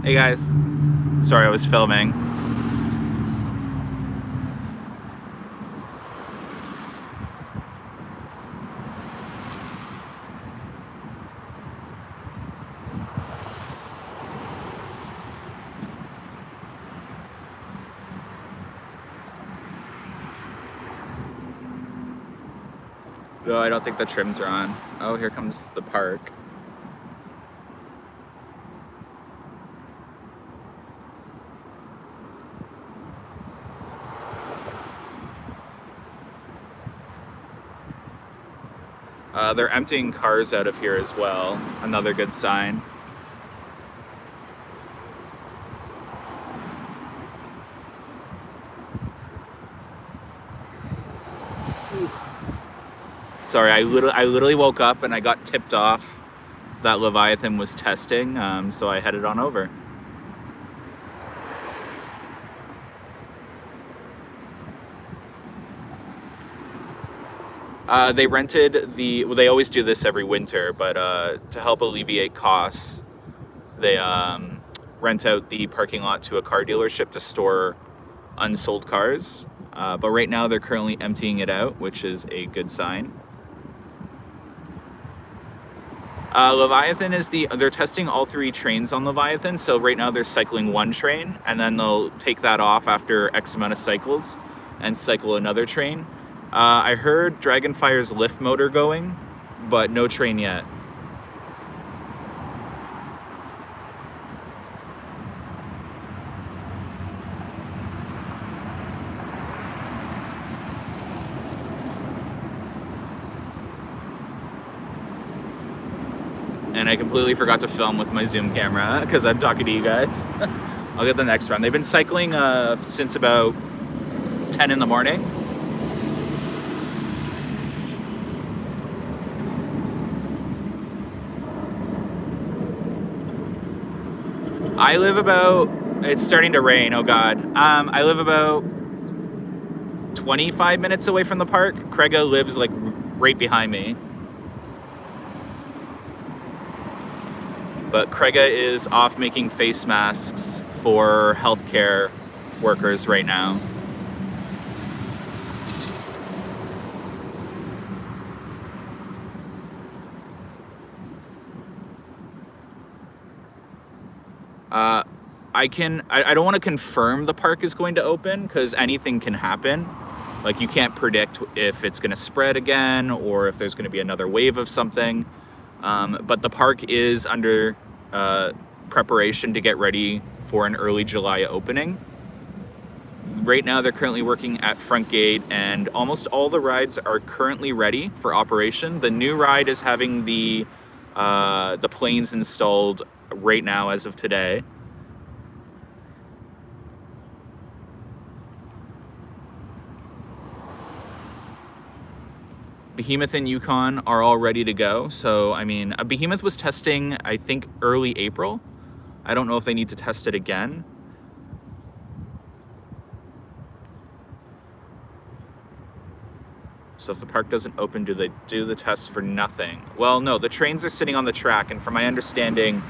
Hey guys. Sorry, I was filming. No, I don't think the trims are on. Oh, here comes the park. They're emptying cars out of here as well. Another good sign. Sorry, I literally woke up and I got tipped off that Leviathan was testing, so I headed on over. They rented well, they always do this every winter, but to help alleviate costs, they rent out the parking lot to a car dealership to store unsold cars. But right now they're currently emptying it out, which is a good sign. Leviathan is they're testing all 3 trains on Leviathan, so right now they're cycling 1 train, and then they'll take that off after X amount of cycles and cycle another train. I heard Dragonfire's lift motor going, but no train yet. And I completely forgot to film with my Zoom camera because I'm talking to you guys. I'll get the next run. They've been cycling since about 10 in the morning. I live about, it's starting to rain, oh god. I live about 25 minutes away from the park. Craiga lives like right behind me. But Craiga is off making face masks for healthcare workers right now. I don't want to confirm the park is going to open because anything can happen. Like, you can't predict if it's going to spread again or if there's going to be another wave of something. But the park is under preparation to get ready for an early July opening. Right now, they're currently working at front gate, and almost all the rides are currently ready for operation. The new ride is having the planes installed right now as of today. Behemoth and Yukon are all ready to go. So, I mean, Behemoth was testing, I think, early April. I don't know if they need to test it again. So if the park doesn't open, do they do the tests for nothing? Well, no, the trains are sitting on the track, and from my understanding,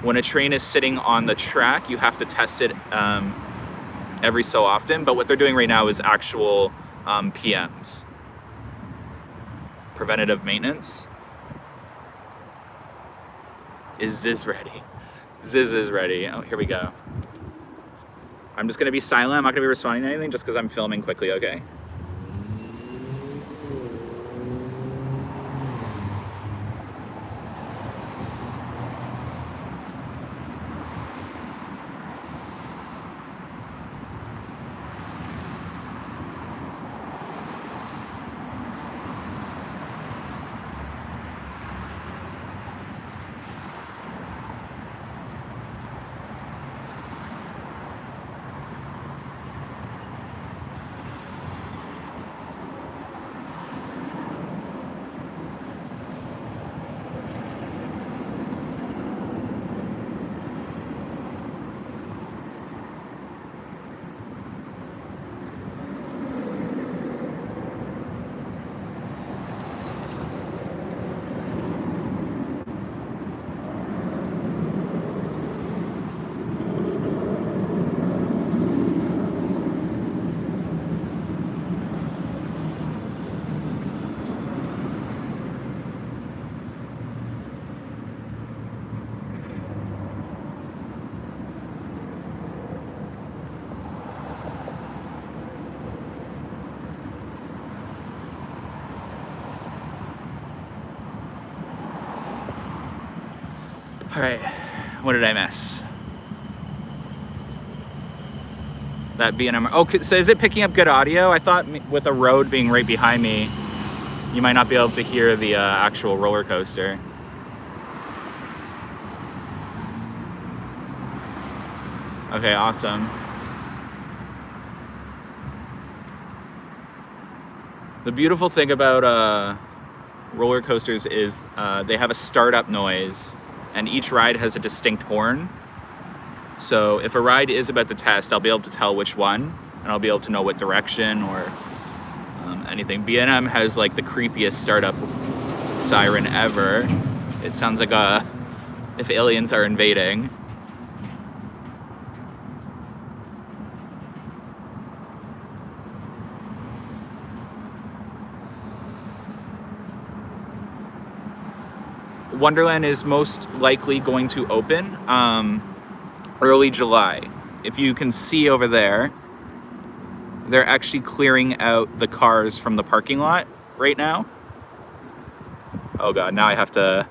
when a train is sitting on the track, you have to test it every so often. But what they're doing right now is actual PMs. Preventative maintenance. Is Ziz ready? Ziz is ready. Oh, here we go. I'm just gonna be silent. I'm not gonna be responding to anything just because I'm filming quickly, okay? All right, what did I miss? That B&M. Oh, so is it picking up good audio? I thought with a road being right behind me, you might not be able to hear the actual roller coaster. Okay, awesome. The beautiful thing about roller coasters is they have a startup noise, and each ride has a distinct horn. So if a ride is about to test, I'll be able to tell which one, and I'll be able to know what direction or anything. B&M has like the creepiest startup siren ever. It sounds like if aliens are invading. Wonderland is most likely going to open early July. If you can see over there, they're actually clearing out the cars from the parking lot right now. Oh god, now I have to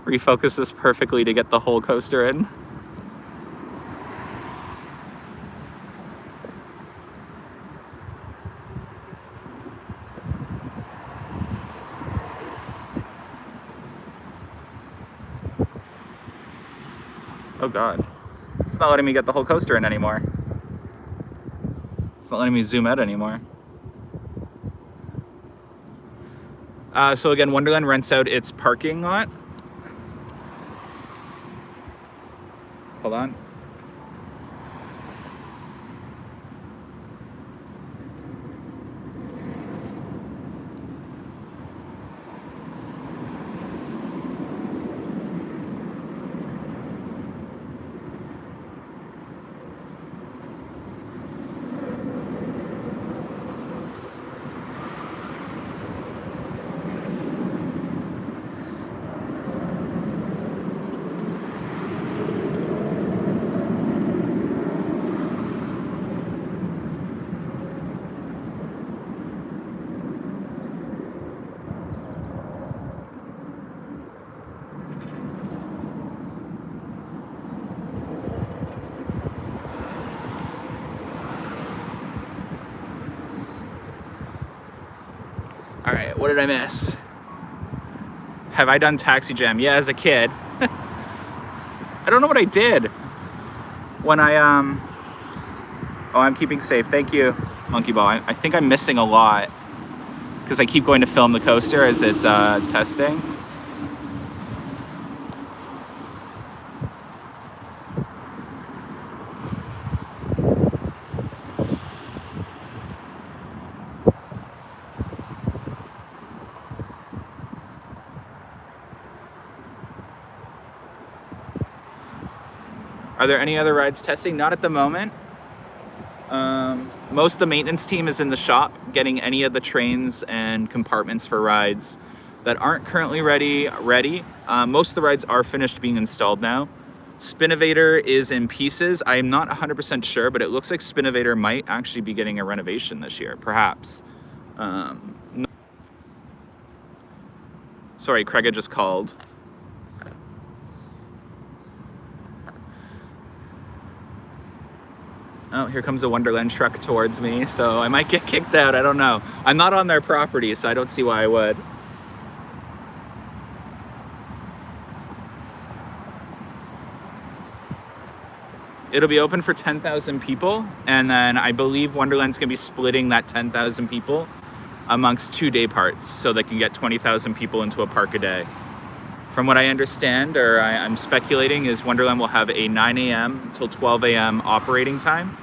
refocus this perfectly to get the whole coaster in. Oh god. It's not letting me get the whole coaster in anymore. It's not letting me zoom out anymore. So again, Wonderland rents out its parking lot. Hold on. All right, what did I miss? Have I done Taxi Jam? Yeah, as a kid. I don't know what I did when I, oh, I'm keeping safe. Thank you, Monkey Ball. I think I'm missing a lot because I keep going to film the coaster as it's testing. Are there any other rides testing? Not at the moment. Most of the maintenance team is in the shop getting any of the trains and compartments for rides that aren't currently ready. Most of the rides are finished being installed now. Spinnovator is in pieces. I'm not 100% sure, but it looks like Spinnovator might actually be getting a renovation this year, perhaps. Sorry, Craig had just called. Oh, here comes a Wonderland truck towards me, so I might get kicked out, I don't know. I'm not on their property, so I don't see why I would. It'll be open for 10,000 people, and then I believe Wonderland's gonna be splitting that 10,000 people amongst 2 day parts, so they can get 20,000 people into a park a day. From what I understand, or I'm speculating, is Wonderland will have a 9 a.m. till 12 a.m. operating time.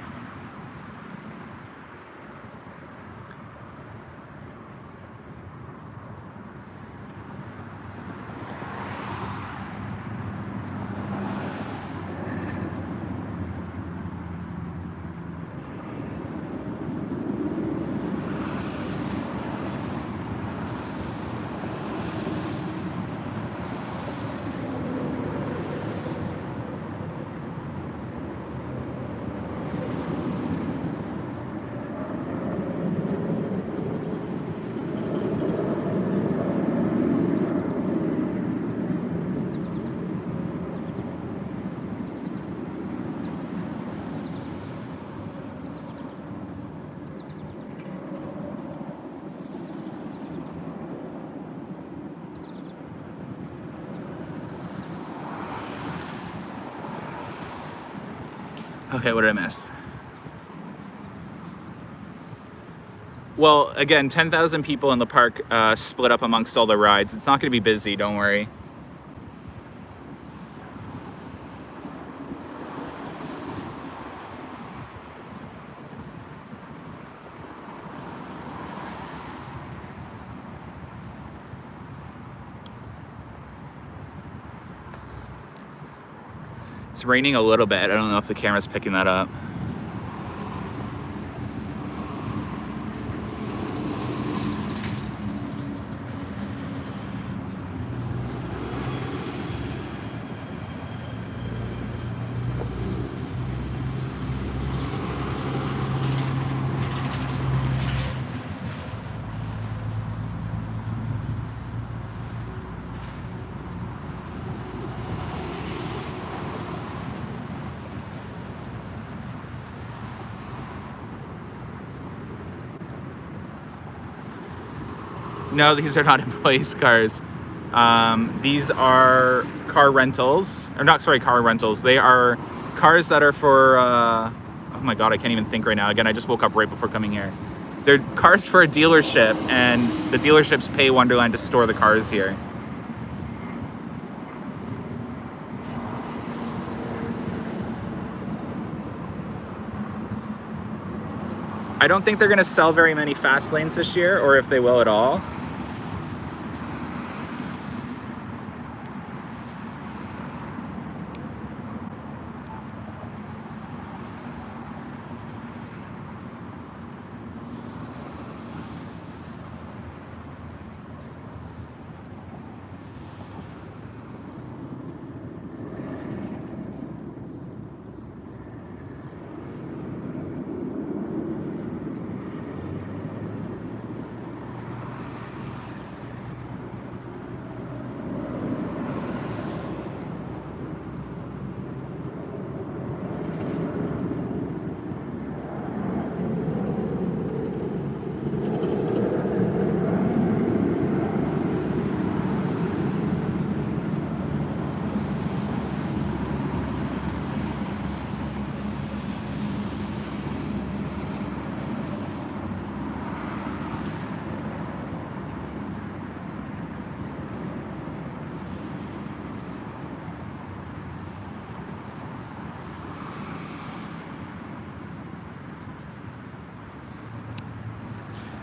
Okay, what did I miss? Well, again, 10,000 people in the park split up amongst all the rides. It's not going to be busy, don't worry. It's raining a little bit. I don't know if the camera's picking that up. No, these are not employees' cars. These are car rentals, or not, sorry, car rentals. They are cars that are for, oh my God, I can't even think right now. Again, I just woke up right before coming here. They're cars for a dealership, and the dealerships pay Wonderland to store the cars here. I don't think they're gonna sell very many fast lanes this year, or if they will at all.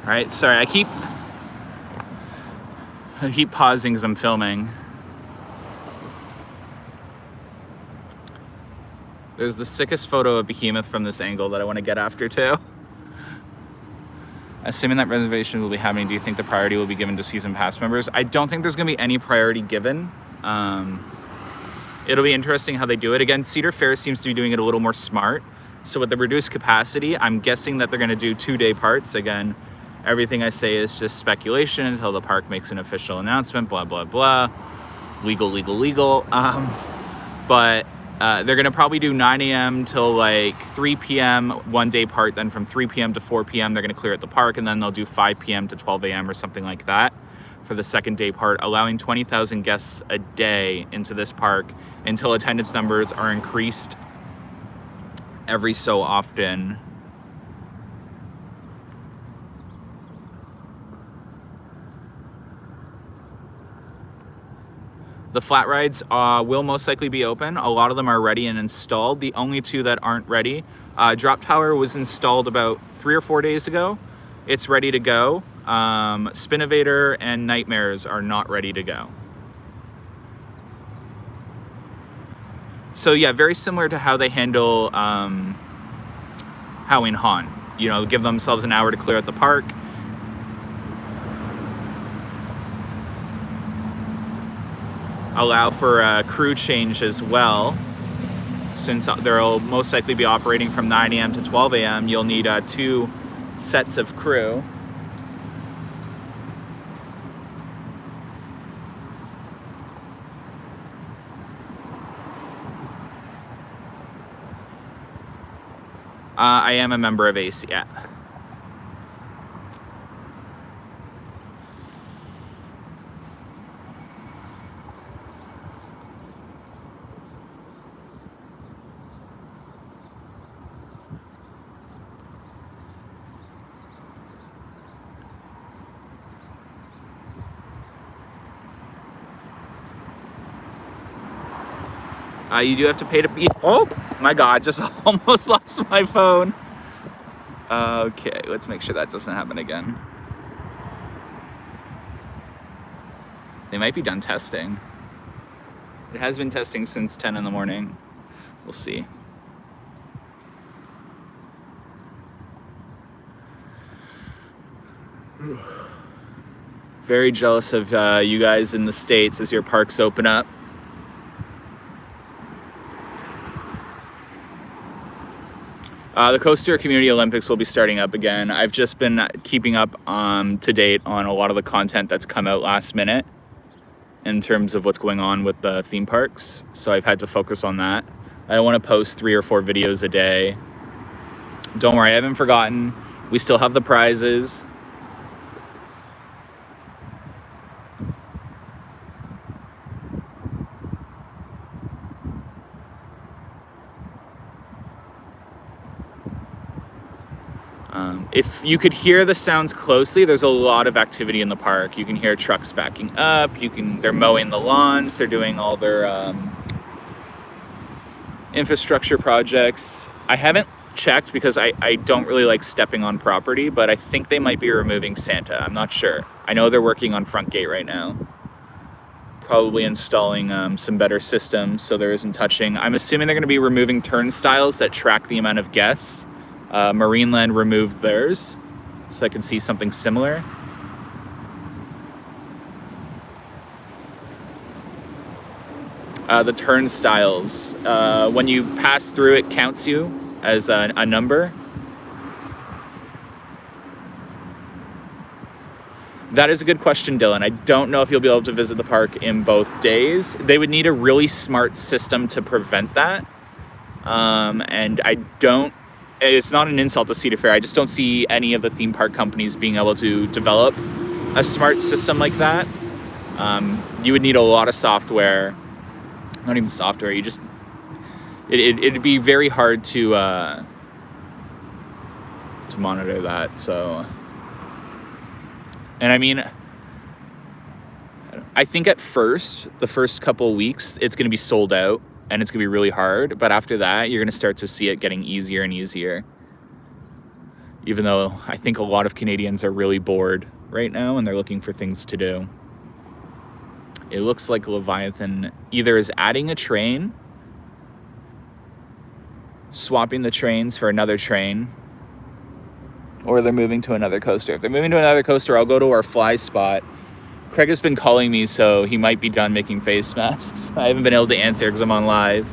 All right, sorry, I keep pausing as I'm filming. There's the sickest photo of Behemoth from this angle that I want to get after too. Assuming that reservation will be happening, do you think the priority will be given to season pass members? I don't think there's going to be any priority given. It'll be interesting how they do it. Again, Cedar Fair seems to be doing it a little more smart. So with the reduced capacity, I'm guessing that they're going to do 2-day parts. Again, everything I say is just speculation until the park makes an official announcement, blah, blah, blah. Legal. But they're going to probably do 9 a.m. till like 3 p.m. 1-day part. Then from 3 p.m. to 4 p.m. they're going to clear at the park. And then they'll do 5 p.m. to 12 a.m. or something like that for the 2nd-day part, allowing 20,000 guests a day into this park until attendance numbers are increased every so often. The flat rides will most likely be open. A lot of them are ready and installed. The only 2 that aren't ready, Drop Tower was installed about 3 or 4 days ago. It's ready to go. Spinnovator and Nightmares are not ready to go. So yeah, very similar to how they handle Howling Haunt. You know, give themselves an hour to clear out the park. Allow for a crew change as well. Since they'll most likely be operating from 9 a.m. to 12 a.m., you'll need 2 sets of crew. I am a member of ACE, yeah. You do have to pay to be. Oh my God, just almost lost my phone. Okay, let's make sure that doesn't happen again. They might be done testing. It has been testing since 10 in the morning. We'll see. Very jealous of you guys in the States as your parks open up. The Coaster Community Olympics will be starting up again. I've just been keeping up to date on a lot of the content that's come out last minute in terms of what's going on with the theme parks. So I've had to focus on that. I don't want to post 3 or 4 videos a day. Don't worry, I haven't forgotten. We still have the prizes. If you could hear the sounds closely, there's a lot of activity in the park. You can hear trucks backing up, they're mowing the lawns, they're doing all their infrastructure projects. I haven't checked because I don't really like stepping on property, but I think they might be removing Santa. I'm not sure. I know they're working on front gate right now. Probably installing some better systems so there isn't touching. I'm assuming they're going to be removing turnstiles that track the amount of guests. Marineland removed theirs, so I can see something similar. The turnstiles, when you pass through, it counts you as a number. That is a good question, Dylan. I don't know if you'll be able to visit the park in both days. They would need a really smart system to prevent that. And it's not an insult to Cedar Fair. I just don't see any of the theme park companies being able to develop a smart system like that. You would need a lot of software. Not even software. It'd be very hard to monitor that. So, and I mean, I think at first, the first couple of weeks, it's going to be sold out. And it's going to be really hard, but after that, you're going to start to see it getting easier and easier. Even though I think a lot of Canadians are really bored right now and they're looking for things to do. It looks like Leviathan either is adding a train, swapping the trains for another train, or they're moving to another coaster. If they're moving to another coaster, I'll go to our fly spot. Craig has been calling me, so he might be done making face masks. I haven't been able to answer because I'm on live.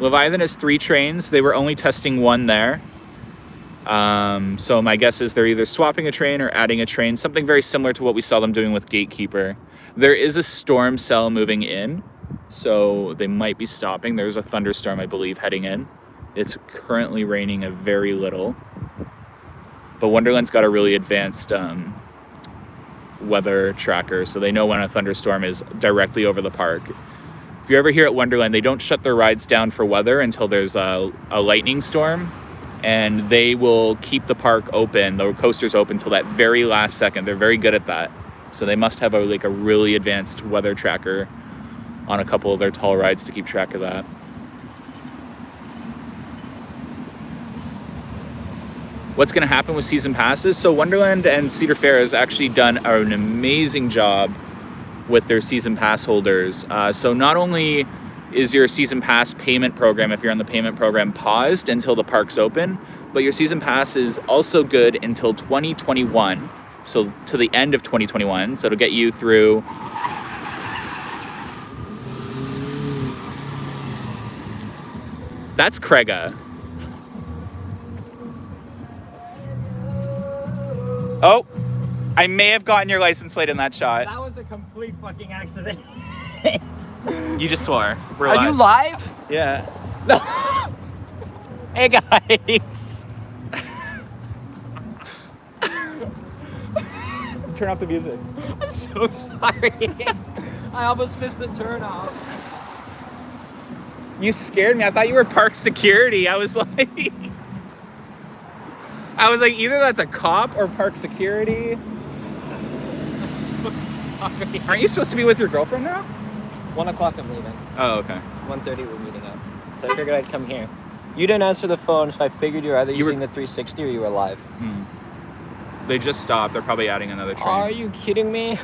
Leviathan has 3 trains. They were only testing 1 there. So my guess is they're either swapping a train or adding a train, something very similar to what we saw them doing with Gatekeeper. There is a storm cell moving in, so they might be stopping. There's a thunderstorm, I believe, heading in. It's currently raining a very little. But Wonderland's got a really advanced weather tracker, so they know when a thunderstorm is directly over the park. If you're ever here at Wonderland, they don't shut their rides down for weather until there's a lightning storm, and they will keep the park open, the coasters open, till that very last second. They're very good at that. So they must have a really advanced weather tracker on a couple of their tall rides to keep track of that. What's going to happen with season passes? So Wonderland and Cedar Fair has actually done an amazing job with their season pass holders. So not only is your season pass payment program, if you're on the payment program, paused until the park's open, but your season pass is also good until 2021. So to the end of 2021, so to get you through that's Craiga. Oh, I may have gotten your license plate in that shot. That was a complete fucking accident. You just swore. We're Are you live? Yeah. Hey guys. Turn off the music. I'm so sorry. I almost missed the turn off. You scared me. I thought you were park security. I was like, either that's a cop or park security. I'm so sorry. Aren't you supposed to be with your girlfriend now? 1 o'clock I'm leaving. Oh, okay. 1:30 we're meeting up. So I figured I'd come here. You didn't answer the phone, so I figured you were either using the 360 or you were live. They just stopped. They're probably adding another train. Are you kidding me?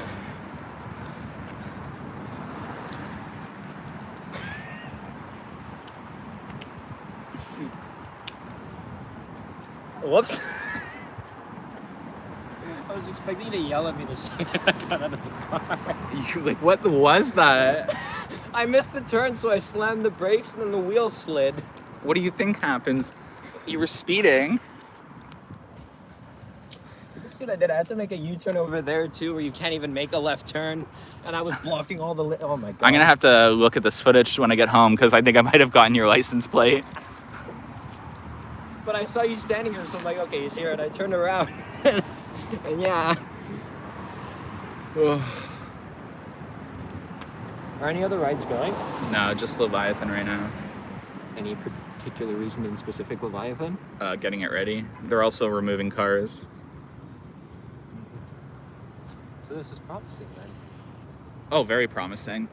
Whoops. I was expecting you to yell at me the second I got out of the car. You like, what was that? I missed the turn, so I slammed the brakes and then the wheel slid. What do you think happens? You were speeding. You see what I did? I had to make a U-turn over there too, where you can't even make a left turn, and I was blocking all the. Oh my god! I'm gonna have to look at this footage when I get home because I think I might have gotten your license plate. But I saw you standing here, so I'm like, okay, he's here, and I turned around, and yeah. Are any other rides going? No, just Leviathan right now. Any particular reason in specific Leviathan? Getting it ready. They're also removing cars. So this is promising then. Oh, very promising.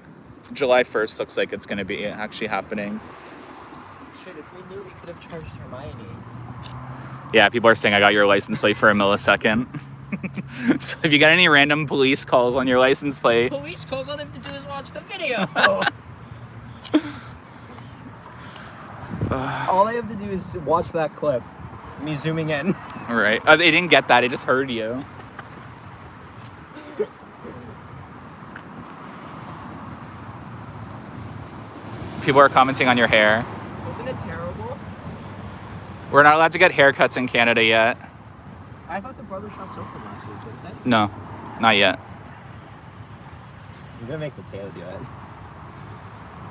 July 1st looks like it's going to be actually happening. Shit, if we knew, we could have charged Hermione. Yeah, people are saying I got your license plate for a millisecond. So if you got any random police calls on your license plate... Police calls, all they have to do is watch the video. All I have to do is watch that clip. Me zooming in. Right. Oh, they didn't get that. It just heard you. People are commenting on your hair. Isn't it terrible? We're not allowed to get haircuts in Canada yet. I thought the barbershops opened last week, didn't they? No, not yet. You're gonna make Mateo do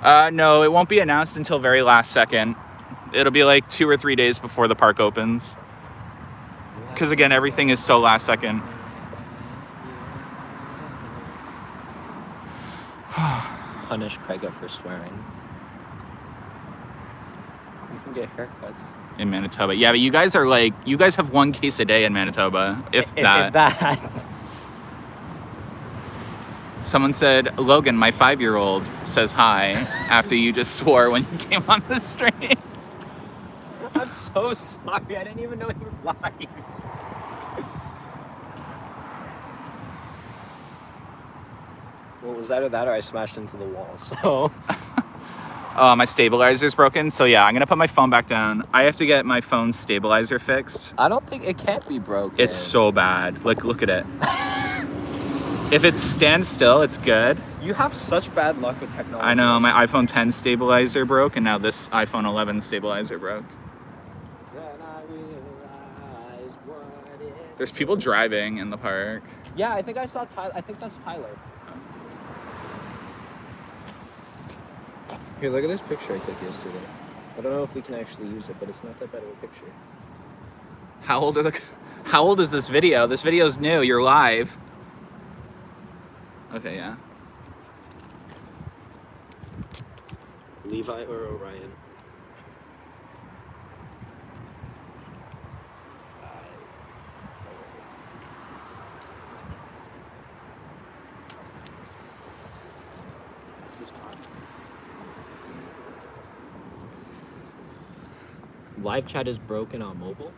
it. No, it won't be announced until very last second. It'll be like 2 or 3 days before the park opens. Because again, everything is so last second. Punish Craiga for swearing. You can get haircuts. In Manitoba. Yeah, but you guys have 1 case a day in Manitoba, if that. If that. Someone said, Logan, my 5-year-old, says hi after you just swore when you came on the stream. I'm so sorry. I didn't even know he was live. Well, it was either that or I smashed into the wall, so... My stabilizer's broken, so yeah, I'm gonna put my phone back down. I have to get my phone's stabilizer fixed. I don't think it can't be broken. It's so bad. Like, look at it. If it stands still, it's good. You have such bad luck with technology. I know, my iPhone 10 stabilizer broke, and now this iPhone 11 stabilizer broke. There's people driving in the park. Yeah, I think I saw Tyler. I think that's Tyler. Here, look at this picture I took yesterday. I don't know if we can actually use it, but it's not that bad of a picture. How old is this video? This video's new. You're live. Okay, yeah. Levi or Orion? Live chat is broken on mobile.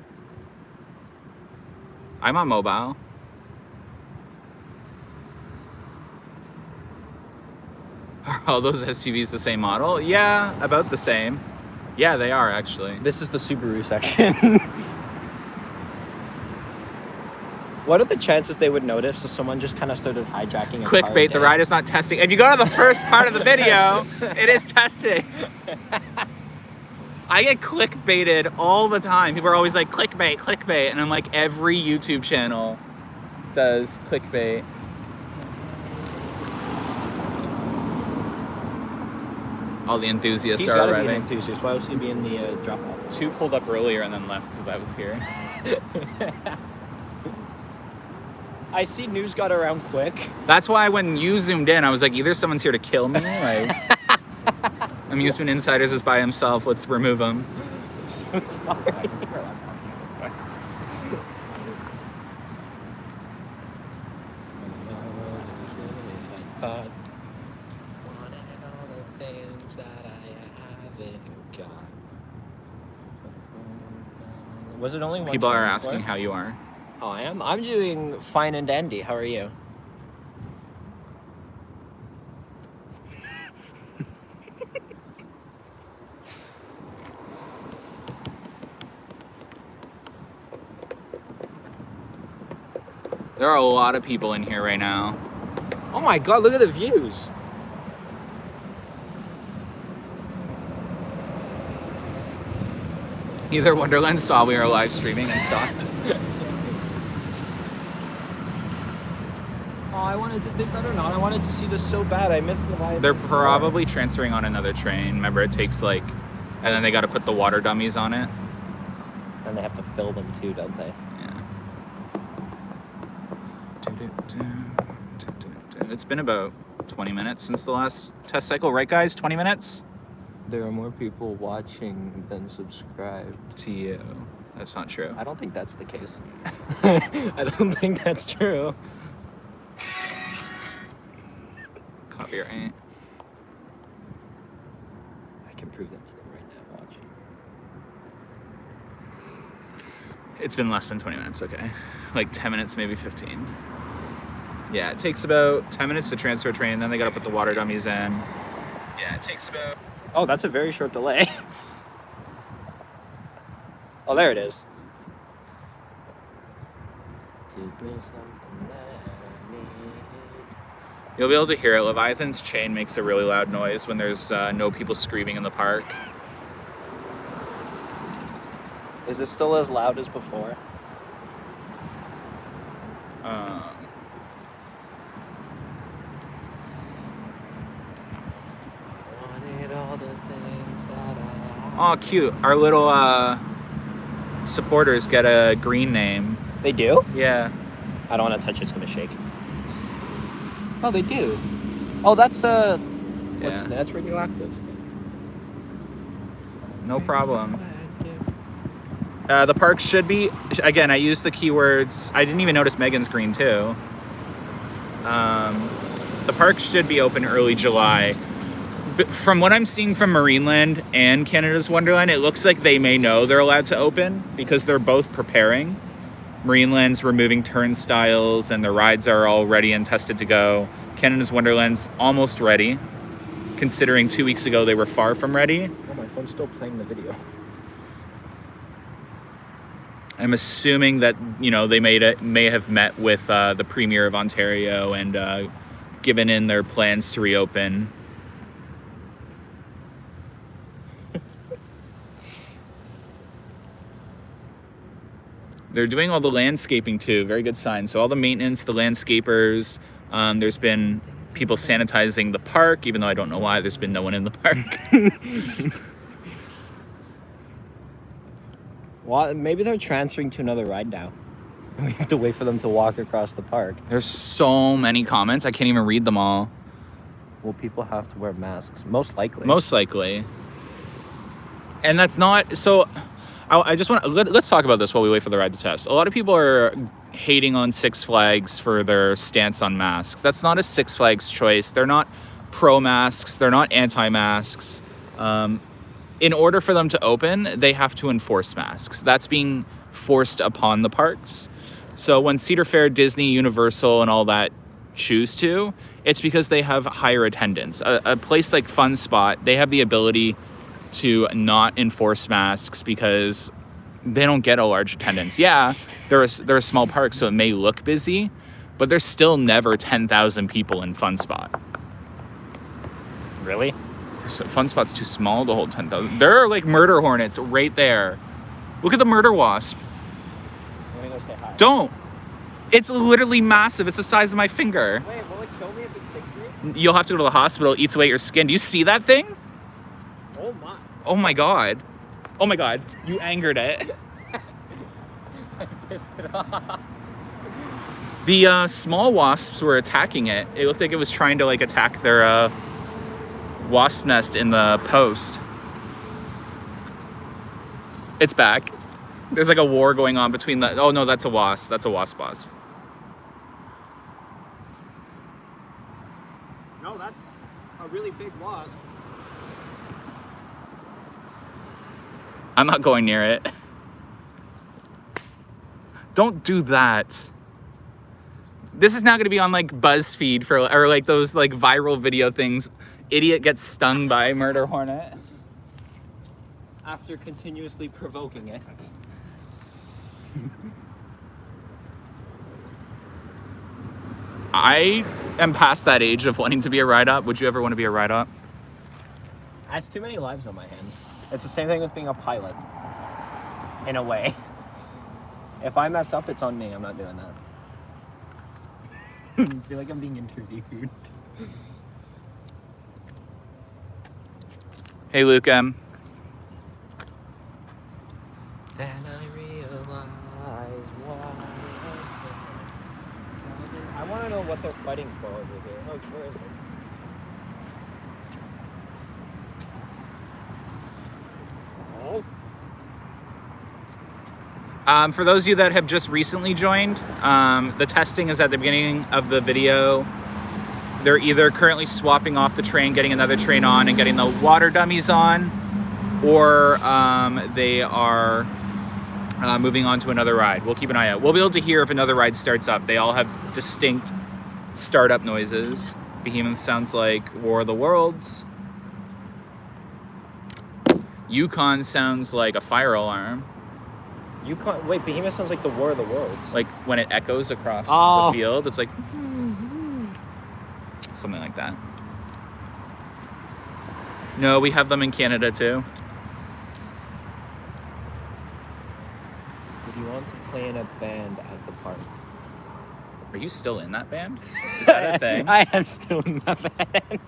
I'm on mobile. Are all those SUVs the same model? Yeah, about the same. Yeah, they are actually. This is the Subaru section. What are the chances they would notice if someone just kind of started hijacking a car Clickbait, the ride is not testing. If you go to the first part of the video, it is testing. I get clickbaited all the time. People are always like, clickbait, clickbait. And I'm like, every YouTube channel does clickbait. All the enthusiasts He's are gotta arriving. be an enthusiast. Why was he be in the drop-off? 2 pulled up earlier and then left because I was here. I see news got around quick. That's why when you zoomed in, I was like, either someone's here to kill me, like... Amusement Insiders is by himself. Let's remove him. I'm so sorry. Thought wanted all the things that I haven't got. Was it only one? People are show asking before? how you are. Oh, I am. I'm doing fine and dandy. How are you? There are a lot of people in here right now. Oh my God! Look at the views. Either Wonderland saw we were live streaming and stopped. Oh, I wanted to. They better not. I wanted to see this so bad. I missed the Leviathan. They're probably transferring on another train. Remember, it takes like, and then they got to put the water dummies on it. And they have to fill them too, don't they? Yeah. It's been about 20 minutes since the last test cycle, right, guys? 20 minutes? There are more people watching than subscribed. To you. That's not true. I don't think that's the case. I don't think that's true. Copyright. I can prove that to them right now. Watch. It's been less than 20 minutes, okay. Like 10 minutes, maybe 15. Yeah, it takes about 10 minutes to transfer a train, then they gotta put the water dummies in. Yeah, it takes about... Oh, that's a very short delay. Oh, there it is. You'll be able to hear it. Leviathan's chain makes a really loud noise when there's no people screaming in the park. Is it still as loud as before? Oh, cute. Our little supporters get a green name. They do? Yeah. I don't want to touch it. It's going to shake. Oh, they do. Oh, that's Yeah. that's radioactive. No problem. The park should be, again, I used the keywords. I didn't even notice Megan's green too. The park should be open early July. But from what I'm seeing from Marineland and Canada's Wonderland, it looks like they may know they're allowed to open because they're both preparing. Marineland's removing turnstiles and the rides are all ready and tested to go. Canada's Wonderland's almost ready, considering 2 weeks ago they were far from ready. Oh, my phone's still playing the video. I'm assuming that, you know, they may have met with the Premier of Ontario and given in their plans to reopen. They're doing all the landscaping too. Very good sign. So all the maintenance, the landscapers. There's been people sanitizing the park, even though I don't know why. There's been no one in the park. Well, maybe they're transferring to another ride now. We have to wait for them to walk across the park. There's so many comments. I can't even read them all. Well, people have to wear masks, most likely. Most likely. And that's not... So I just want to... Let's talk about this while we wait for the ride to test. A lot of people are hating on Six Flags for their stance on masks. That's not a Six Flags choice. They're not pro-masks. They're not anti-masks. In order for them to open, they have to enforce masks. That's being forced upon the parks. So when Cedar Fair, Disney, Universal, and all that choose to, it's because they have higher attendance. A place like Fun Spot, they have the ability to not enforce masks because they don't get a large attendance. Yeah, they're a small park, so it may look busy, but there's still never 10,000 people in Fun Spot. Really? Fun Spot's too small to hold 10,000. There are like murder hornets right there. Look at the murder wasp. I'm gonna go say hi. Don't. It's literally massive. It's the size of my finger. Wait, will it kill me if it sticks me? You'll have to go to the hospital. It eats away at your skin. Do you see that thing? Oh my. Oh my god. Oh my god. You angered it. I pissed it off. The small wasps were attacking it. It looked like it was trying to like attack their wasp nest in the post. It's back. There's like a war going on between the... Oh no, that's a wasp. That's a wasp. No, that's a really big wasp. I'm not going near it. Don't do that. This is now going to be on like BuzzFeed for, or like those like viral video things. Idiot gets stung by murder hornet. After continuously provoking it. I am past that age of wanting to be a ride-up. Would you ever want to be a ride-up? That's too many lives on my hands. It's the same thing with being a pilot. In a way. If I mess up, it's on me. I'm not doing that. I feel like I'm being interviewed. Hey, Luke Then I realize why. I want to know what they're fighting for over here. Oh, where is it? For those of you that have just recently joined, the testing is at the beginning of the video. They're either currently swapping off the train, getting another train on, and getting the water dummies on, or they are moving on to another ride. We'll keep an eye out. We'll be able to hear if another ride starts up. They all have distinct startup noises. Behemoth sounds like War of the Worlds. Yukon sounds like a fire alarm. Yukon. Wait, Behemoth sounds like the War of the Worlds. Like when it echoes across the field, it's like something like that. No, we have them in Canada too. Would you want to play in a band at the park? Are you still in that band? Is that a thing? I am still in that band.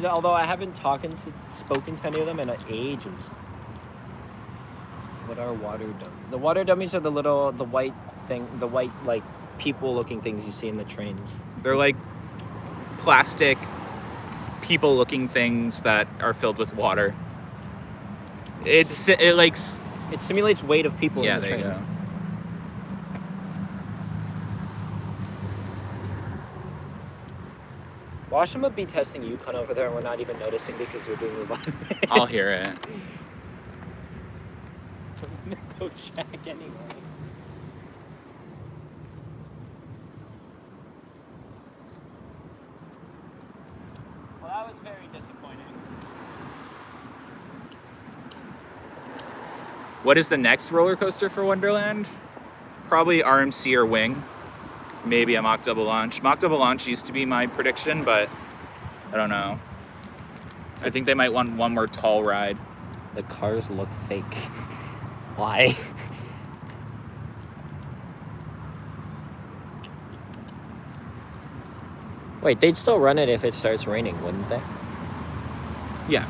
Although I haven't spoken to any of them in ages. What are water dummies? The water dummies are the white like people-looking things you see in the trains. They're like plastic people-looking things that are filled with water. It simulates weight of people in the train. Yeah, there you go. Watch them be testing Yukon over there and we're not even noticing because we're doing Leviathan. I'll hear it. I'm gonna go check anyway. Well, that was very disappointing. What is the next roller coaster for Wonderland? Probably RMC or Wing. Maybe a Mach Double Launch. Mach Double Launch used to be my prediction, but I don't know. I think they might want one more tall ride. The cars look fake. Why? Wait, they'd still run it if it starts raining, wouldn't they? Yeah.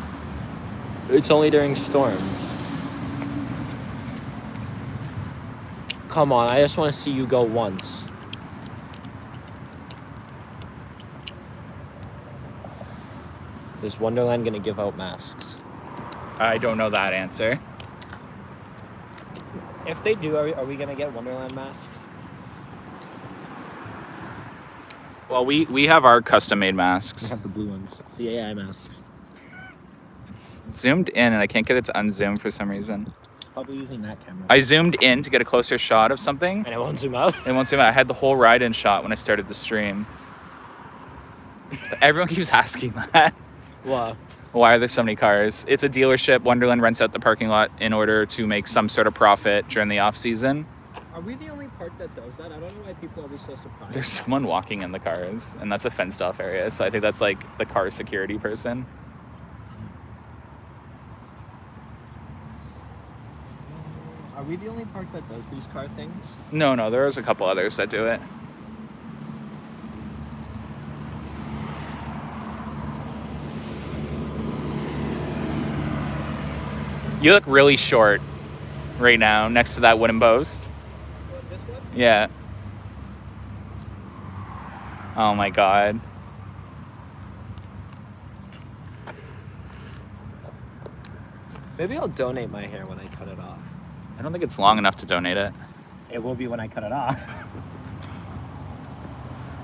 It's only during storms. Come on, I just want to see you go once. Is Wonderland gonna give out masks? I don't know that answer. If they do, are we gonna get Wonderland masks? Well, we have our custom-made masks. I have the blue ones. The AI masks. It's zoomed in, and I can't get it to unzoom for some reason. Probably using that camera. I zoomed in to get a closer shot of something. And it won't zoom out? It won't zoom out. I had the whole ride-in shot when I started the stream. Everyone keeps asking that. What? Why are there so many cars? It's a dealership. Wonderland rents out the parking lot in order to make some sort of profit during the off-season. Are we the only park that does that? I don't know why people are always so surprised. There's someone walking in the cars, and that's a fenced-off area, so I think that's like the car security person. Are we the only park that does these car things? No, there's a couple others that do it. You look really short right now next to that wooden post. What, this one? Yeah. Oh my god. Maybe I'll donate my hair when I cut it off. I don't think it's long enough to donate it. It will be when I cut it off.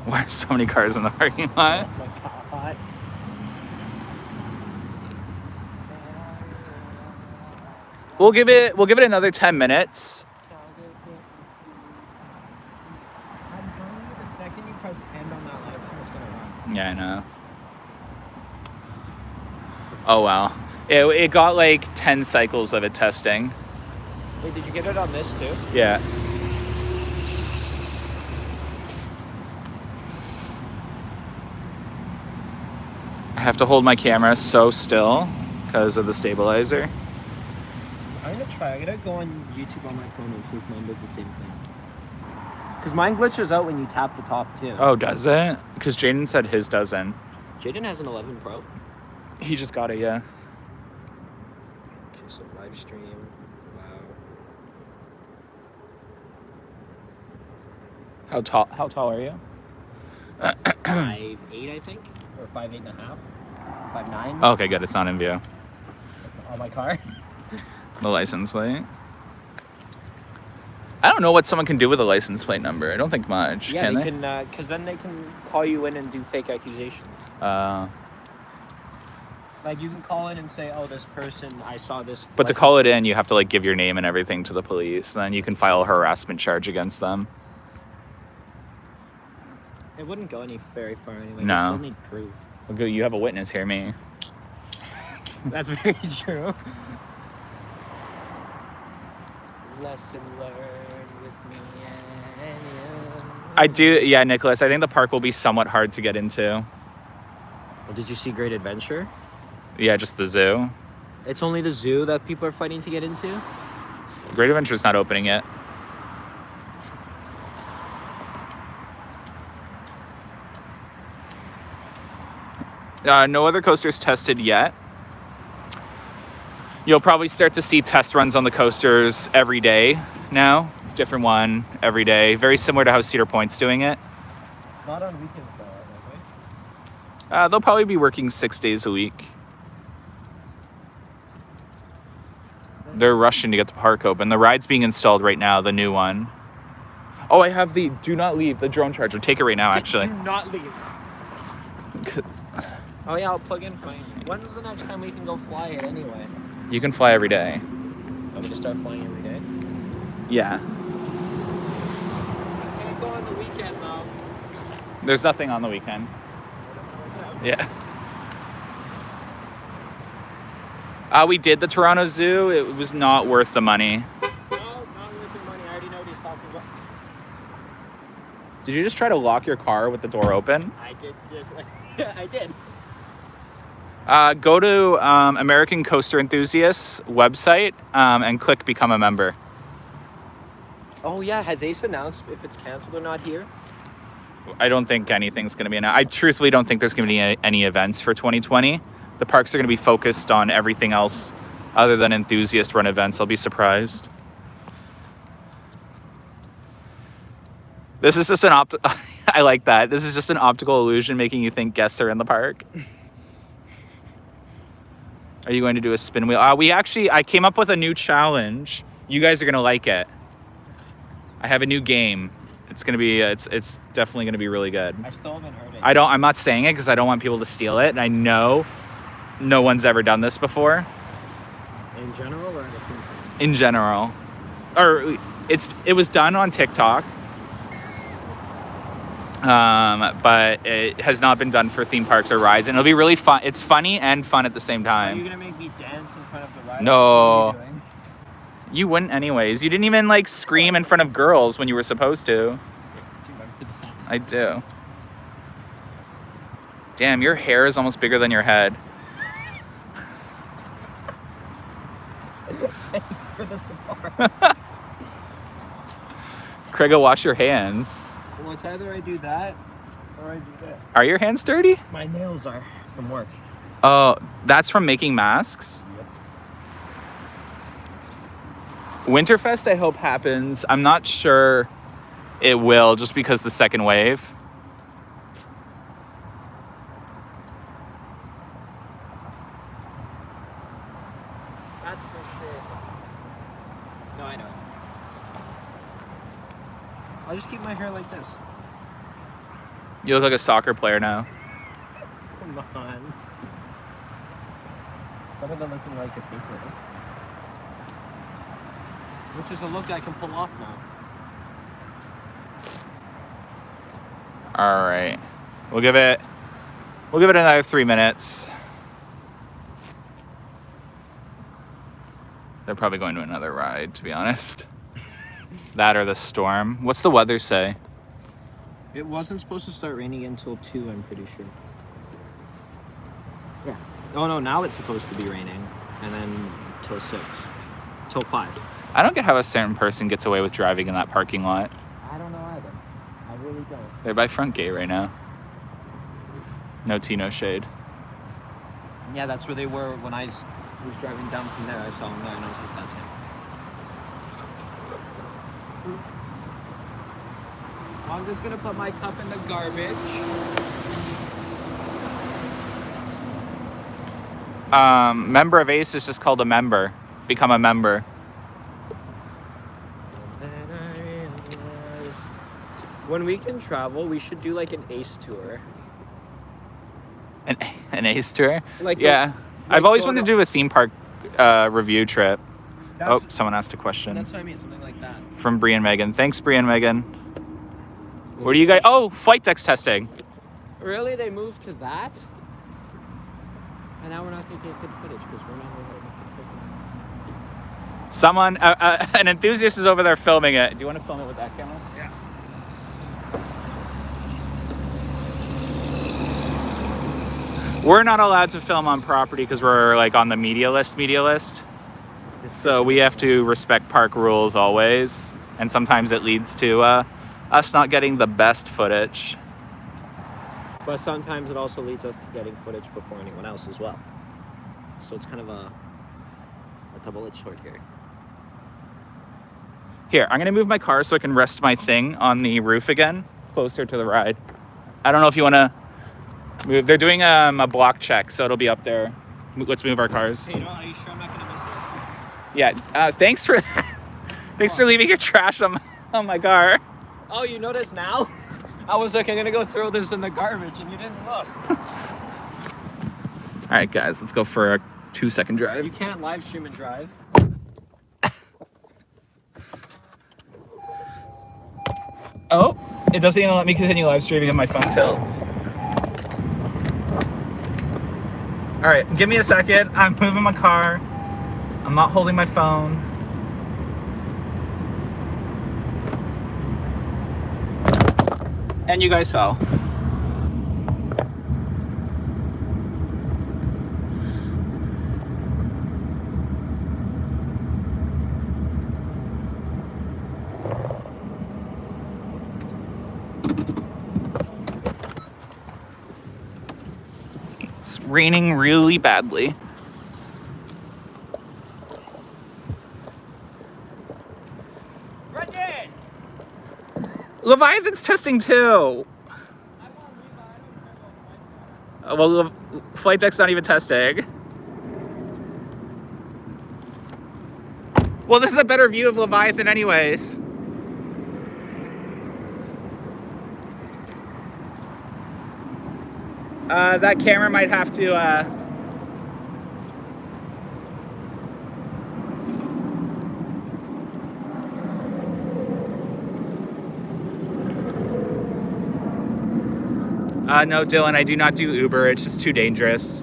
Why are so many cars in the parking lot? Oh my god. We'll give it another 10 minutes. I'm telling you, the second you press end on that live stream, it's gonna run. Yeah, I know. Oh wow. It got like 10 cycles of it testing. Wait, did you get it on this too? Yeah. I have to hold my camera so still because of the stabilizer. I'm gonna try. I gotta go on YouTube on my phone and see if mine does the same thing. Because mine glitches out when you tap the top too. Oh, does it? Because Jaden said his doesn't. Jaden has an 11 Pro. He just got it, yeah. Okay, so live stream. Wow. How tall are you? 5'8", I think, or 5'8.5", 5'9". Okay, good. It's not in view. On my car. The license plate. I don't know what someone can do with a license plate number. I don't think much. Yeah, can they can, because then they can call you in and do fake accusations. Like, you can call in and say, oh, this person, I saw this. But to call it in, you have to like give your name and everything to the police. And then you can file a harassment charge against them. It wouldn't go any very far anyway. No. You still need proof. Okay, you have a witness here, me. That's very true. Lesson learned with me and you. I do, yeah, Nicholas. I think the park will be somewhat hard to get into. Well, did you see Great Adventure? Yeah, just the zoo. It's only the zoo that people are fighting to get into? Great Adventure's not opening yet. No other coasters tested yet. You'll probably start to see test runs on the coasters every day now. Different one every day. Very similar to how Cedar Point's doing it. Not on weekends though, I think. They'll probably be working 6 days a week. They're rushing to get the park open. The ride's being installed right now, the new one. Oh, I have the do not leave, the drone charger. Take it right now, actually. Do not leave. Oh yeah, I'll plug in fine. When's the next time we can go fly it anyway? You can fly every day. Want me to start flying every day? Yeah. I can't go on the weekend though. There's nothing on the weekend. Yeah. We did the Toronto Zoo. It was not worth the money. No, not worth the money. I already know what he's talking about. Did you just try to lock your car with the door open? I did just... I did. Go to American Coaster Enthusiasts website and click Become a Member. Oh yeah, has Ace announced if it's canceled or not here? I don't think anything's going to be announced. I truthfully don't think there's going to be any events for 2020. The parks are going to be focused on everything else other than enthusiast-run events. I'll be surprised. This is just an I like that. This is just an optical illusion making you think guests are in the park. Are you going to do a spin wheel? I came up with a new challenge. You guys are going to like it. I have a new game. It's going to be, it's definitely going to be really good. I still haven't heard it. I'm not saying it because I don't want people to steal it. And I know no one's ever done this before. In general or in the theme park? In general. Or it was done on TikTok. But it has not been done for theme parks or rides, and it'll be really fun. It's funny and fun at the same time. Are you gonna make me dance in front of the ride? No. What are you doing? You wouldn't anyways. You didn't even like scream in front of girls when you were supposed to. Do you remember that? I do. Damn, your hair is almost bigger than your head. Thanks for the support. Craiga, wash your hands. Well, it's either I do that or I do this. Are your hands dirty? My nails are from work. Oh, that's from making masks? Yep. Winterfest, I hope happens. I'm not sure it will just because the second wave. That's for sure. No, I know. I'll just keep my hair like this. You look like a soccer player now. Come on. Better than looking like a skateboarder. Which is a look I can pull off now. All right. We'll give it another 3 minutes. They're probably going to another ride, to be honest. That or the storm. What's the weather say? It wasn't supposed to start raining until 2, I'm pretty sure. Yeah. Oh no, now it's supposed to be raining. And then till 6. Till 5. I don't get how a certain person gets away with driving in that parking lot. I don't know either. I really don't. They're by front gate right now. No tea, no shade. Yeah, that's where they were when I was driving down from there. I saw them there and I was like, that's him. I'm just gonna put my cup in the garbage. Member of ACE is just called a member. Become a member. When we can travel, we should do like an ACE tour. An ACE tour? Like yeah. I've always wanted to do a theme park review trip. That's, someone asked a question. That's what I mean, something like that. From Brie and Megan. Thanks, Brie and Megan. What do you guys... Oh, flight decks testing. Really? They moved to that? And now we're not going to get good footage because we're not going to get Someone, an enthusiast is over there filming it. Do you want to film it with that camera? Yeah. We're not allowed to film on property because we're like on the media list. So we have to respect park rules always. And sometimes it leads to us not getting the best footage. But sometimes it also leads us to getting footage before anyone else as well. So it's kind of a double-edged sword here. Here, I'm going to move my car so I can rest my thing on the roof again, closer to the ride. I don't know if you want to move. They're doing a block check, so it'll be up there. Let's move our cars. Hey, are you sure I'm not going to miss it? Yeah, thanks for leaving your trash on my car. Oh, you noticed now? I was like, I'm going to go throw this in the garbage, and you didn't look. All right, guys, let's go for a 2-second drive. You can't live stream and drive. Oh, it doesn't even let me continue live streaming if my phone tilts. All right, give me a second. I'm moving my car. I'm not holding my phone. And you guys fell. It's raining really badly. Brendan! Leviathan's testing too. Well, flight deck's not even testing. Well, this is a better view of Leviathan anyways. That camera might have to, no, Dylan, I do not do Uber. It's just too dangerous.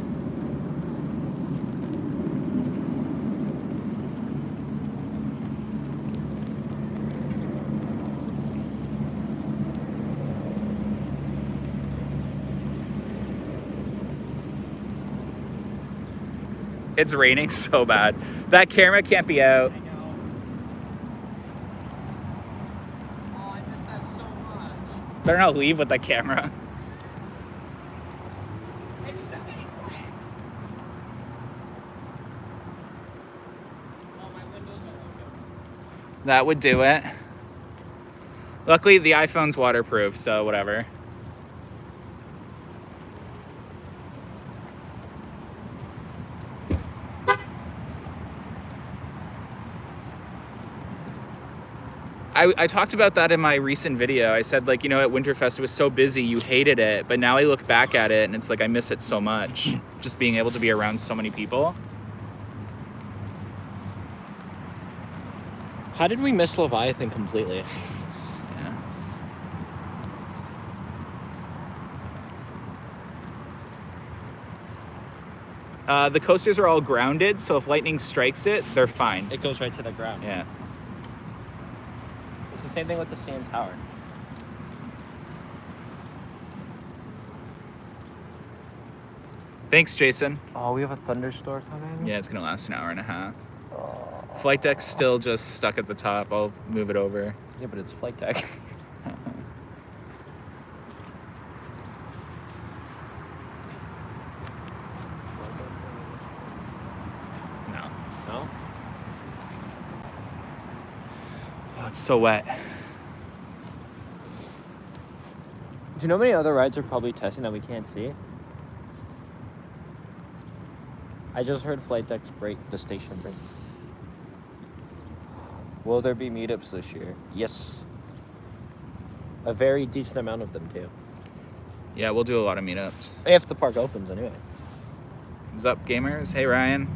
It's raining so bad. That camera can't be out. I know. Oh, I missed that so much. Better not leave with that camera. It's still getting wet. Oh, my windows are open. That would do it. Luckily, the iPhone's waterproof, so whatever. I talked about that in my recent video. I said, like, you know, at Winterfest it was so busy, you hated it, but now I look back at it and it's like I miss it so much. Just being able to be around so many people. How did we miss Leviathan completely? Yeah. The coasters are all grounded, so if lightning strikes it, they're fine. It goes right to the ground. Yeah. It's the same thing with the CN Tower. Thanks, Jason. Oh, we have a thunderstorm coming? Yeah, it's gonna last an hour and a half. Flight deck's still just stuck at the top. I'll move it over. Yeah, but it's flight deck. No. No? Oh, it's so wet. Do you know how many other rides are probably testing that we can't see? I just heard flight decks break, the station break. Will there be meetups this year? Yes. A very decent amount of them, too. Yeah, we'll do a lot of meetups. If the park opens, anyway. What's up, gamers? Hey, Ryan.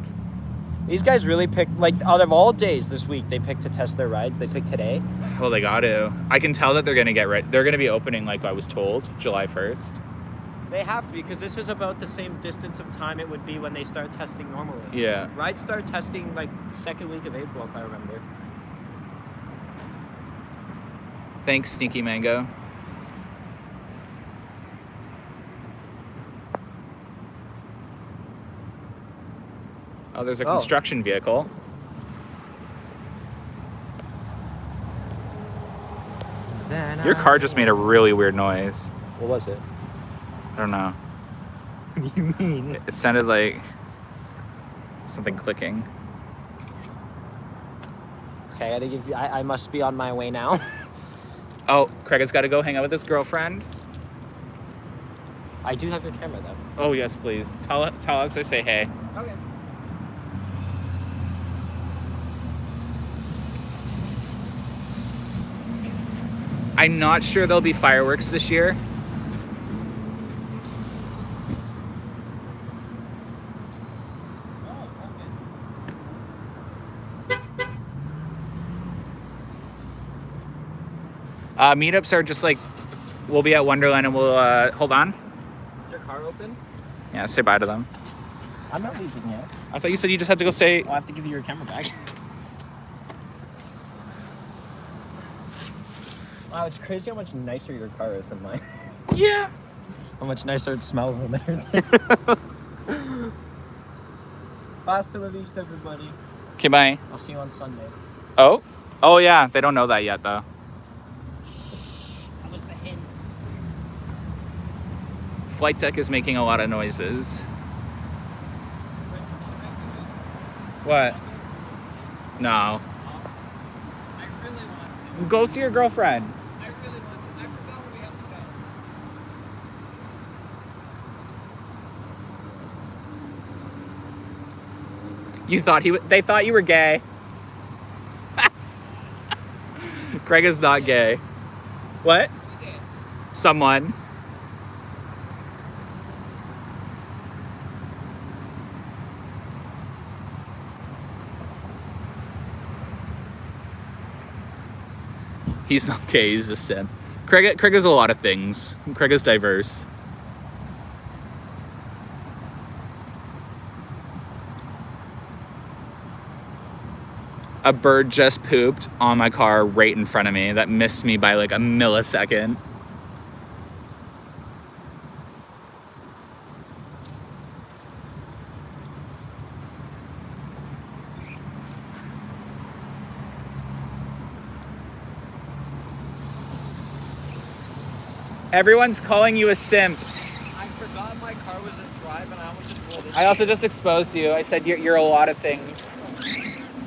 These guys really picked, like, out of all days this week, they picked to test their rides. They picked today. Well, they got to. I can tell that they're going to get ready. They're going to be opening, like I was told, July 1st. They have to, because this is about the same distance of time it would be when they start testing normally. Yeah. Rides start testing, like, second week of April, if I remember. Thanks, Sneaky Mango. Oh, there's a construction vehicle. Your car just made a really weird noise. What was it? I don't know. What do you mean? It sounded like something clicking. Okay, I gotta give you. I must be on my way now. Oh, Craig has got to go hang out with his girlfriend. I do have your camera though. Oh yes, please. Tell Alex I say hey. Okay. I'm not sure there'll be fireworks this year. Meetups are just like, we'll be at Wonderland and we'll, hold on. Is your car open? Yeah, say bye to them. I'm not leaving yet. I thought you said you just had to go say... I'll have to give you your camera back. Wow, it's crazy how much nicer your car is than mine. Yeah. How much nicer it smells in there. Hasta la vista, everybody. Okay, bye. I'll see you on Sunday. Oh? Oh, yeah. They don't know that yet, though. That was the hint. Flight deck is making a lot of noises. What? No. I really want to. Go see your girlfriend. I really want to. I forgot where we have to go. You thought they thought you were gay. Craig is not gay. What? Someone. He's not gay, he's just sim. Craig is a lot of things. Craig is diverse. A bird just pooped on my car right in front of me. That missed me by like a millisecond. Everyone's calling you a simp. I forgot my car was in drive and I almost just rolled into I also just exposed you. I said you're a lot of things.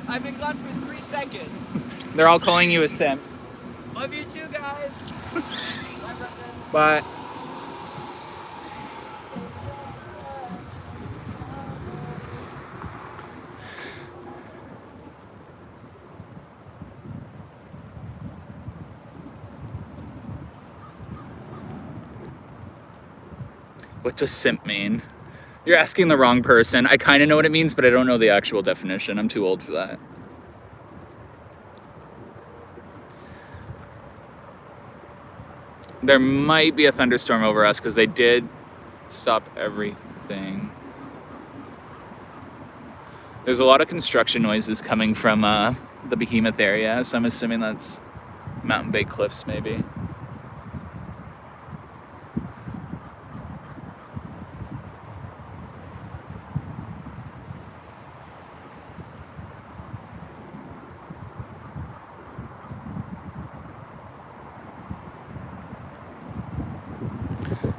I've been gone for 3 seconds. They're all calling you a simp. Love you too, guys. Bye, brother. But What does simp mean? You're asking the wrong person. I kind of know what it means, but I don't know the actual definition. I'm too old for that. There might be a thunderstorm over us because they did stop everything. There's a lot of construction noises coming from the Behemoth area, so I'm assuming that's Mountain Bay Cliffs, maybe.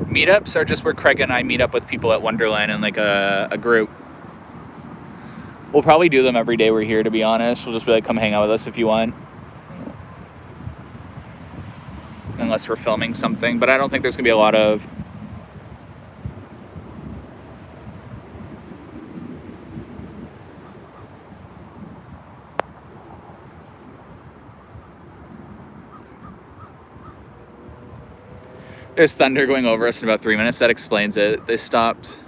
Meetups are just where Craig and I meet up with people at Wonderland in like a group. We'll probably do them every day we're here, to be honest. We'll just be like, come hang out with us if you want. Unless we're filming something, but I don't think there's gonna be a lot of There's thunder going over us in about 3 minutes. That explains it. They stopped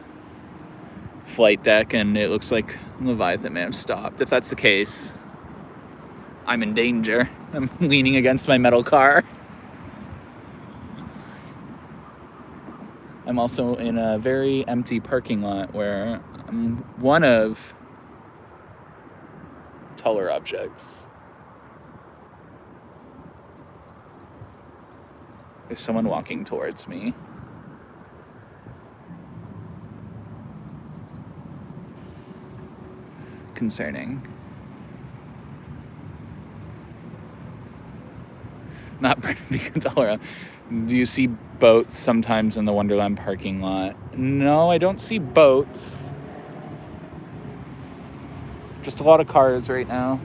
flight deck and it looks like Leviathan may have stopped. If that's the case, I'm in danger. I'm leaning against my metal car. I'm also in a very empty parking lot where I'm one of taller objects. There's someone walking towards me. Concerning. Not Bernardine Dollar. Do you see boats sometimes in the Wonderland parking lot? No, I don't see boats. Just a lot of cars right now.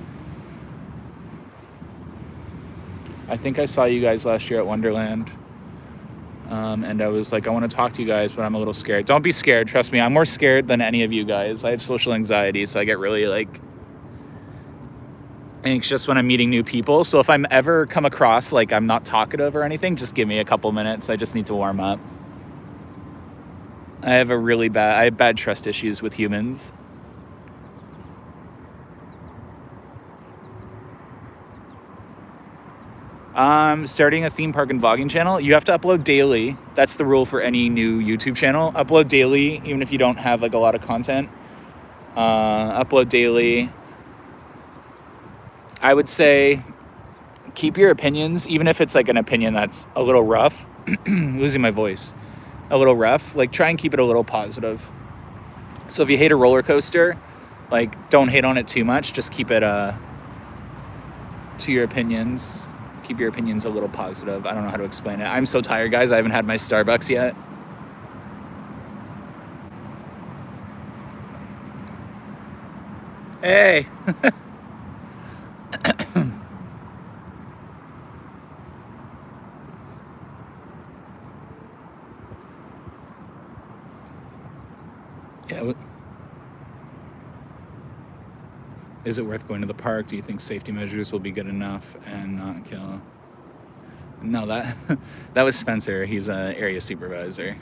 I think I saw you guys last year at Wonderland. And I was like, I want to talk to you guys, but I'm a little scared. Don't be scared. Trust me, I'm more scared than any of you guys. I have social anxiety, so I get really anxious when I'm meeting new people. So if I'm ever come across like I'm not talkative or anything, just give me a couple minutes. I just need to warm up. I have bad trust issues with humans. Starting a theme park and vlogging channel. You have to upload daily. That's the rule for any new YouTube channel. Upload daily, even if you don't have like a lot of content. Upload daily. I would say keep your opinions, even if it's like an opinion that's a little rough. Losing my voice. A little rough. Like try and keep it a little positive. So if you hate a roller coaster, like don't hate on it too much. Just keep it to your opinions. Keep your opinions a little positive. I don't know how to explain it. I'm so tired, guys. I haven't had my Starbucks yet. Hey. Yeah. Is it worth going to the park? Do you think safety measures will be good enough and not kill? No, that was Spencer. He's an area supervisor.